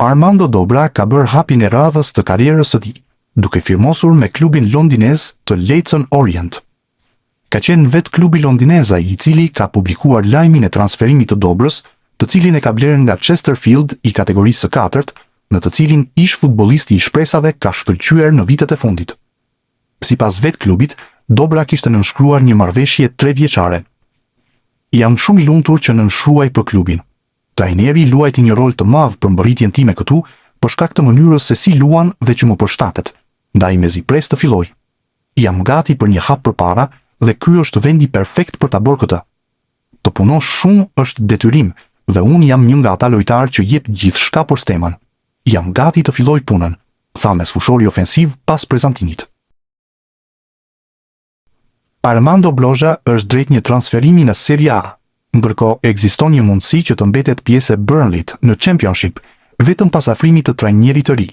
Armando Dobra ka bërë hapin e radhës të karrierës së tij, duke firmosur me klubin londinez të Leyton Orient. Ka qenë vetë klubi londinez ai i cili ka publikuar lajmin e transferimit të Dobrës, të cilin e ka blerë nga Chesterfield i kategorisë së 4, në të cilin ish futbollisti i shpresave ka shkëlqyer në vitet e fundit. Sipas vetë klubit, Dobra kishte nënshkruar një marrëveshje 3 vjeçare. Jam shumë i lumtur që nënshkruaj për klubin. Trajneri luajti një rol të madh për mbërritjen time këtu, për shkak të mënyrës se si luan dhe që më përshtatet, ndaj mezi pres të filloj. Jam gati për një hap përpara dhe ky është vendi perfekt për ta bërë këtë. Të punosh shumë është detyrim dhe unë jam një nga ata lojtarë që jep gjithçka për Steman. Jam gati të filloj punën, tha mesfushori ofensiv pas prezantimit. Armando Broja është drejt një transferimi në Serie A, ndërkohë ekziston një mundësi që të mbetet pjesë e Burnleyt në Championship, vetëm pas afrimit të trajnerit të ri.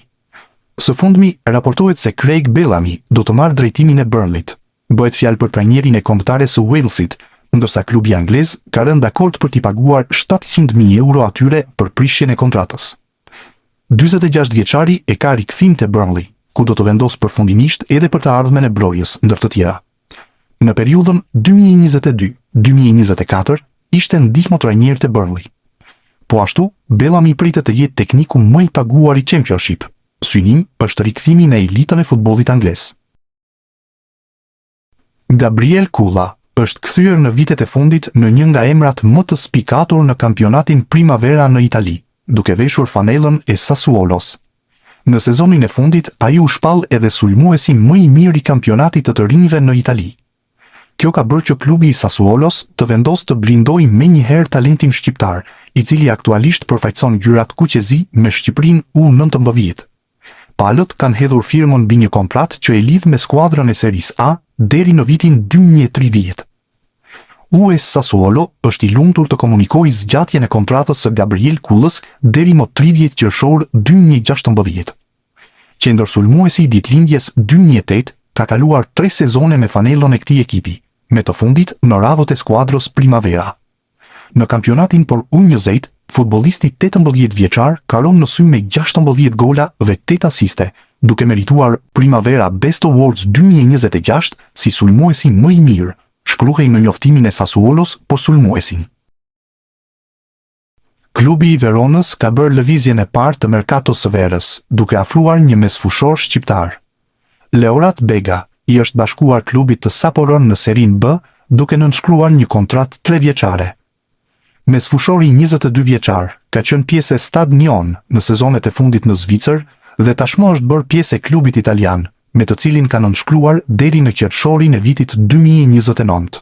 Së fundmi, raportohet se Craig Bellamy do të marrë drejtimin e Burnleyt. Bëhet fjalë për trajnerin e kombëtares së Walesit, ndërsa klubi anglez ka rënë dakord për t'i paguar 700.000 euro atyre për prishjen e kontratës. 46 vjeçari e ka rikthim te Burnley, ku do të vendos përfundimisht edhe për të ardhmen e Brojës, ndër të tjera. Në periudhën 2022-2024 ishte ndihmo trajner te Burnley. Po ashtu, Bellamy pritet të jetë tekniku më i paguar i Championship. Synim është rikthimi në elitën e futbollit anglez. Gabriel Kulla është kthyer në vitet e fundit në një nga emrat më të spikatur në kampionatin Primavera në Itali, duke veshur fanellën e Sassuolos. Në sezonin e fundit, ai u shpall edhe sulmuesi më i mirë i kampionatit të rinjve në Itali. Kjo ka bërë që klubi i Sassuolos të vendosë të blindojë menjëherë talentin shqiptar, i cili aktualisht përfaqëson gjyrat kuqezi me Shqipërinë U19. Palët kanë hedhur firmën mbi një kontratë që e lidh me skuadrën e Series A deri në vitin 2030. US Sassuolo është i lumtur të komunikojë zgjatjen e kontratës së Gabriel Kullës deri më 30 qershor 2016. Qendër sulmuesi i ditëlindjes 2008 ka kaluar 3 sezone me fanellën e këtij ekipi, me të fundit në radhët e skuadrës Primavera. Në kampionatin për U20, futbollisti 18 vjeçar ka rënë në sy me 16 gola dhe 8 asiste, duke merituar Primavera Best Awards 2026 si sulmuesi më i mirë, shkruhej në njoftimin e Sassuolos për sulmuesin. Klubi i Veronës ka bërë lëvizjen e parë të merkatos së verës, duke afruar një mesfushor shqiptar. Leorat Bega i është bashkuar klubit të Saporon në Serin B, duke nënshkruar një kontratë 3 vjeçare. Mesfushori 22 vjeçar ka qenë pjesë e Stade Nyon në sezonet e fundit në Zvicër dhe tashmë është bërë pjesë e klubit italian, me të cilin ka nënshkruar deri në qershorin e vitit 2029.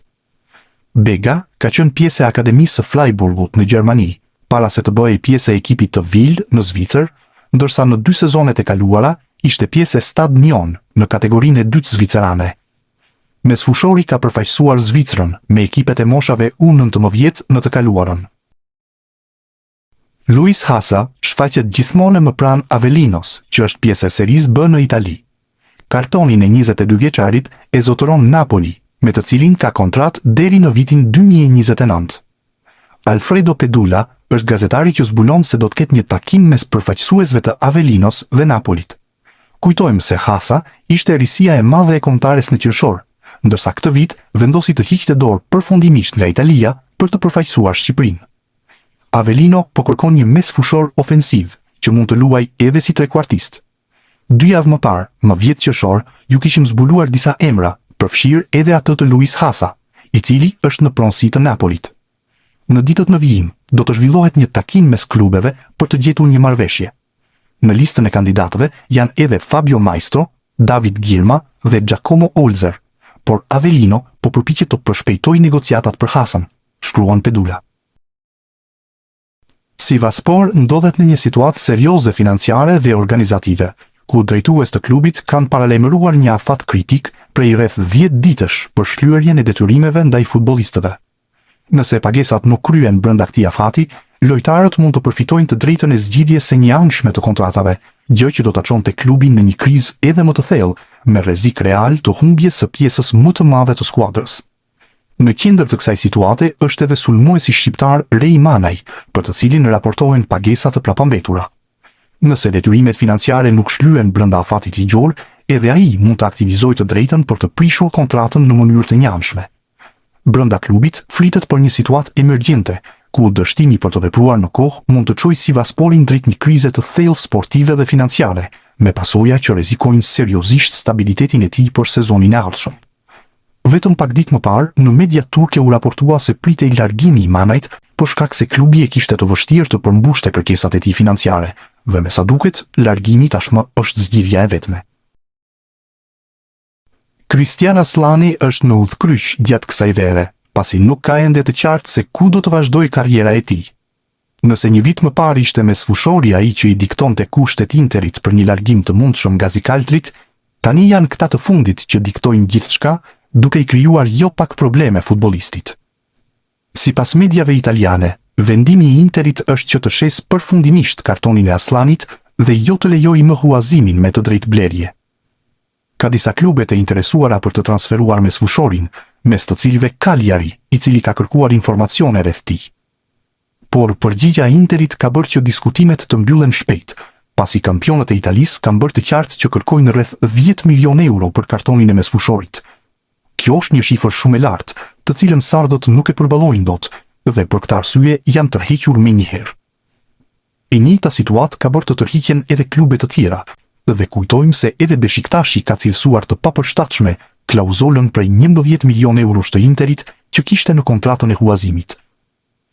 Bega ka qenë pjesë e Akademisë së Freiburgut në Gjermani, para se të bëhej pjesë e ekipit të Vil në Zvicër, ndërsa në 2 sezonet e kaluara ishte pjesë e Stade Nyon në kategorinë e dytë zvicerane. Mesfushori ka përfaqësuar Zvicrën me ekipet e moshave U19 në të kaluarën. Luis Hasa shfaqet gjithmonë më pranë Avelinos, që është pjesë e Series B në Itali. Kartonin e 22 vjeçarit e zotëron Napoli, me të cilin ka kontratë deri në vitin 2029. Alfredo Pedula është gazetari që zbulon se do të ketë një takim mes përfaqësuesve të Avelinos dhe Napolit. Kujtojmë se Hasa ishte risia e madhe e kombëtares në qershor, ndërsa këtë vit vendosi të hiqte dorë përfundimisht nga Italia për të përfaqësuar Shqipërinë. Avellino po kërkon një mesfushor ofensiv që mund të luajë edhe si trekuartist. 2 javë më parë, më 10 qershor, ju kishim zbuluar disa emra, përfshirë edhe atë të Luis Hasa, i cili është në pronësi të Napolit. Në ditët në vijim, do të zhvillohet një takim mes klubeve për të gjetur një marrëveshje. Në listën e kandidatëve janë edhe Fabio Maestro, David Girma dhe Giacomo Olzer, por Avellino po përpiqet të përshpejtojë negociatat për Hasan, shkruan Pedula. Sivasspor ndodhet në një situatë serioze financiare dhe organizative, ku drejtues të klubit kanë paralajmëruar një afat kritik prej rreth 10 ditësh për shlyerjen e detyrimeve ndaj futbollistëve. Nëse pagesat nuk kryen brenda këtij afati, lojtarët mund të përfitojnë të drejtën e zgjidhjes së njëanshme të kontratave, gjë që do ta çonte klubin në një krizë edhe më të thellë, me rrezik real të humbjes së pjesës më të madhe të skuadrës. Në qendër të kësaj situate është edhe sulmuesi shqiptar Rej Manaj, për të cilin raportohen pagesa të prapambetura. Nëse detyrimet financiare nuk shlyen brenda afatit ligjor, edhe ai mund të aktivizojë të drejtën për të prishur kontratën në mënyrë të njëanshme. Brenda klubit flitet për një situatë emergjente, ku dështimi për të vepruar në kohë mund të çojë Sivasporin drejt një krize të thellë sportive dhe financiare, me pasoja që rrezikojnë seriozisht stabilitetin e tij për sezonin e ardhshëm. Vetëm pak ditë më parë, në media turke u raportua se pritej largimi i Manajt për shkak se klubi e kishte të vështirë të përmbushte kërkesat e tij financiare, dhe me sa duket, largimi tashmë është zgjidhja e vetme. Kristian Aslani është në udhkryq gjatë kësaj vere, pasi nuk ka ende të qartë se ku do të vazhdojë karriera e tij. Nëse një vit më parë ishte me sfushori ai që i diktonte kushtet Interit për një largim të mundshëm nga Zikaltrit, tani janë këta të fundit që diktojnë gjithçka, duke i krijuar jo pak probleme futbollistit. Sipas mediave italiane, vendimi i Interit është që të shes përfundimisht kartonin e Aslanit dhe jo të lejojë më huazimin me të drejtë blerje. Ka disa klube të interesuara për të transferuar me sfushorin, mes të cilëve Cagliari, i cili ka kërkuar informacione rreth tij. Por përgjigja e Interit ka bërë që diskutimet të mbyllen shpejt, pasi kampionët e Italisë kanë bërë të qartë që kërkojnë rreth 10 milion euro për kartonin e mesfushorit. Kjo është një shifër shumë e lartë, të cilën sardët nuk e përballojnë dot, dhe për këtë arsye janë tërhequr menjëherë. E njëjta situatë ka bërë të tërhiqen edhe klube të tjera, dhe kujtojmë se edhe Beshiktashi ka cilësuar të papërshtatshme klauzolën prej 11 milion euro të Interit që kishte në kontratën e huazimit.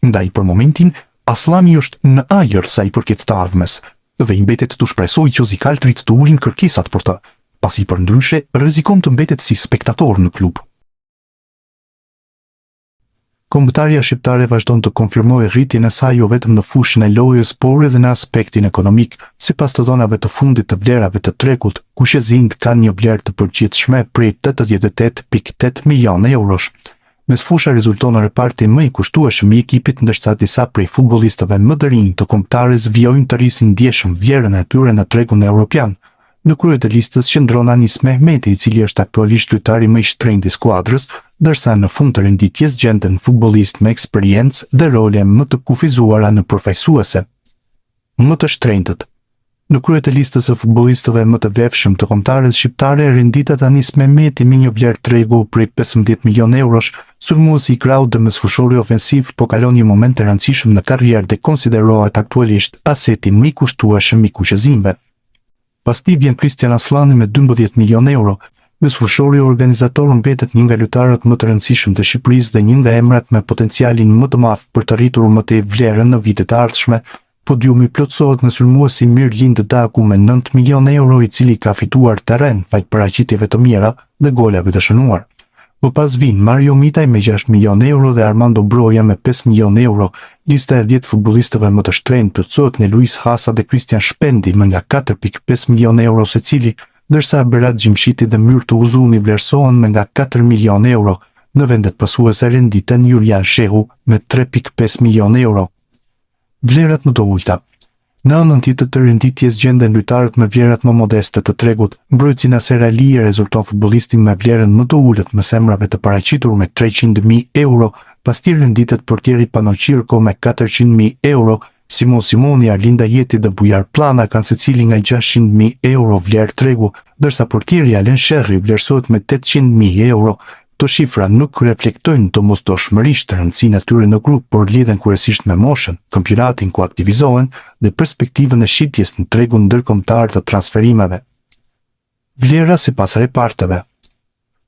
Ndaj për momentin, Aslani është në ajër sa i përket të ardhmes, dhe i mbetet të shpresojë që Zikaltrit të ulin kërkesat për të, pasi për ndryshe rrezikon të mbetet si spektator në klub. Kombëtarja shqiptare vazhdon të konfirmojë rritjen e saj jo vetëm në fushën e lojës, por edhe në aspektin ekonomik, sipas të dhënave të fundit të vlerave të Trekut, ku Shëzind kanë një vlerë të përgjithshme prej 88.8 milion eurosh. Mesfusha rezulton në reparti më i kushtueshëm i ekipit, ndërsa disa prej futbollistëve më të rinj të kombëtarës vijojnë të rrisin ndjeshëm vlerën e tyre në tregun evropian. Në krye të listës qëndron Anis Mehmeti, i cili është aktualisht lojtari më i shtrenjtë i skuadrës, ndërsa në fund të renditjes gjenden futbollist me eksperiencë dhe role më të kufizuara në përfaqësuese. Më të shtrenjtët. Në krye të listës së futbollistëve më të vefshëm të kombëtarës shqiptare renditet Anis Mehmeti me një vlerë tregu prej 15 milion eurosh, sulmuesi i krahut dhe mesfushori ofensiv, po kalon një moment të rëndësishëm në karrierë dhe konsiderohet aktualisht aseti më i kushtueshëm i kuqëzimve. Pas tij vjen Kristian Aslani me 12 milion euro, mesfushori organizator mbetet një nga lojtarët më të rëndësishëm të Shqipërisë dhe një nga emrat me potencialin më të madh për të rritur më tej vlerën në vitet e ardhshme. Podiumi plotësohet me sulmuesi Mirlind Daku me 9 milion euro, i cili ka fituar terren fal paraqitjeve të mira dhe golave të shënuar. Më pas vin Mario Mitaj me 6 milion euro dhe Armando Broja me 5 milion euro. Lista e 10 futbollistëve më të shtrenjtë plotësohet në Luis Hasa dhe Christian Shpendi me nga 4.5 milion euro secili, ndërsa Berat Gjimshiti dhe Myrto Uzuni vlerësohen me nga 4 milion euro. Në vendet pasuese renditen Julian Shehu me 3.5 milion euro. Vlerat më të ulta. Në anën tjetër të renditjes gjenden lojtarët me vlerat më modeste të tregut. Mbrojtësi Naser Ali rezulton futbollistin me vlerën më të ulët me emrave të paraqitur me 300.000 euro, pastaj renditet portieri Panoqirko me 400.000 euro, Simon Simoni, Arlinda Jeti dhe Bujar Plana kanë secili nga 600.000 euro vlerë tregu, ndërsa portieri Alen Sherri vlerësohet me 800.000 euro. Këto shifra nuk reflektojnë domosdoshmërisht rëndësinë e tyre në grup, por lidhen kryesisht me moshën, kampionatin ku aktivizohen dhe perspektivën e shitjes në tregun ndërkombëtar të transferimeve. Vlera sipas reparteve.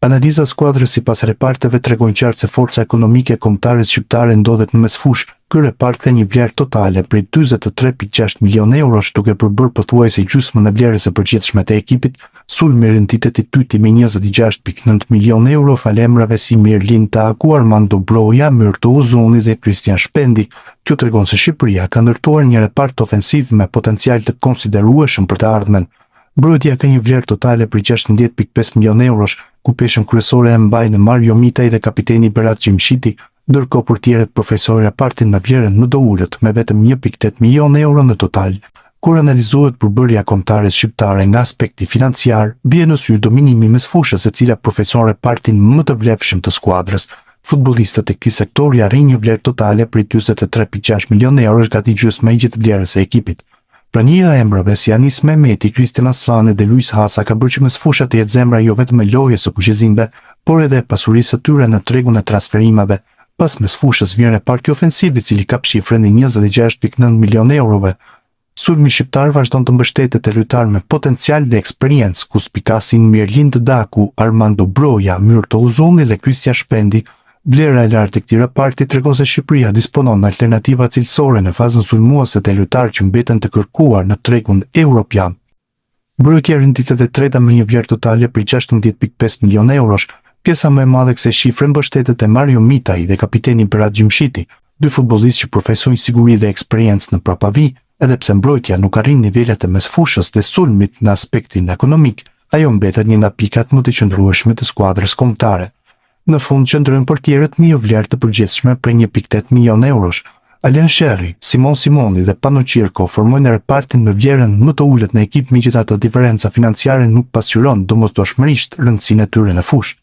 Analiza skuadrës sipas reparteve tregon qartë se forca ekonomike e kombëtares shqiptare ndodhet në mesfushë. Ky repart ka një vlerë totale prej 43.6 milion eurosh, duke përbërë pothuajse gjysmën e vlerës së përgjithshme të ekipit. Sulmi rënditeti tyti me 26.9 milion euro fal emrave si Mirlind Daku, Armando Broja, Myrto Uzuni dhe Christian Shpendi. Kjo tregon se Shqipëria ka ndërtuar një repart ofensiv me potencial të konsiderueshëm për të ardhmen. Mbrojtja ka një vlerë totale për 16.5 milion eurosh, ku peshën kryesore e mbajnë Mario Mitaj dhe kapiteni Berat Gjimshiti, ndërkohë portierët profesorë repartin me vlerën më të ulët me vetëm 1.8 milion euro në total. Kur analizohet përbërja kombëtares shqiptare nga aspekti financiar, bie në sy dominimi mesfushës, e cila profeson repartin më të vlefshëm të skuadrës. Futbollistët e këtij sektori arrin një vlerë totale prej 43.6 milion eurosh, gati gjysmë e gjithë vlerës së ekipit. Pranija e emrave si Anis Mehmeti, Kristian Aslani dhe Luis Hasa ka bërë që mes fushat të jetë zemra jo vetëm e lojës së kuqezimve, por edhe pasurisë së tyre në tregun e transferimeve. Pas mes fushës vjen e parti ofensiv i cili kap shifrën e 26.9 milion eurove. Sulmi shqiptar vazhdon të mbështetet e lojtarë me potencial dhe eksperiencë, ku spikasin Mirlind Daku, Armando Broja, Myrto Uzuni dhe Kristian Shpendi. Vlera e lartë e këtij raporti tregon se Shqipëria disponon në alternativa cilësore në fazën sulmuese të lojtarë që mbeten të kërkuar në tregun evropian. Mbrojtja renditet e treta me një vlerë totale për 16.5 milion eurosh. Pjesa më e madhe kësaj shifre mbështetet e Mario Mitaj dhe kapiteni Berat Gjimshiti, dy futbollistë që përfaqësojnë siguri dhe eksperiencë në prapavi, edhe pse mbrojtja nuk arrin nivelet e mesfushës dhe sulmit në aspektin ekonomik, ajo mbetet një nga pikat më të qëndrueshme të skuadrës kombëtare. Në fund qëndrojnë portierët me një vlerë të përgjithshme për 1.8 milion eurosh. Alen Sherri, Simon Simoni dhe Pano Qirko formojnë repartin me vlerën më të ulët në ekip, megjithatë diferenca financiare nuk pasqyron domosdoshmërisht rëndësinë e tyre në fushë.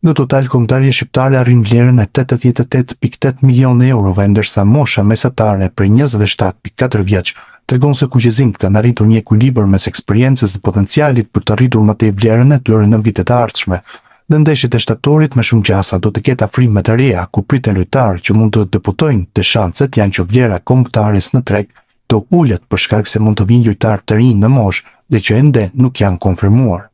Në total, kombëtarja shqiptare arrin vlerën e 88.8 milion eurove, ndërsa mosha mesatare për 27.4 vjeç tregon se kuqezimtë kanë arritur një ekuilibër mes eksperiencës dhe potencialit për të arritur më tej vlerën e tyre në vitet e ardhshme. Në ndeshjet e shtatorit me shumë gjasa do të ketë afrime të reja ku priten lojtarë që mund të debutojnë, dhe shanset janë që vlera kombëtares në treg do ulet për shkak se mund të vinë lojtarë të rinj në moshë dhe që ende nuk janë konfirmuar.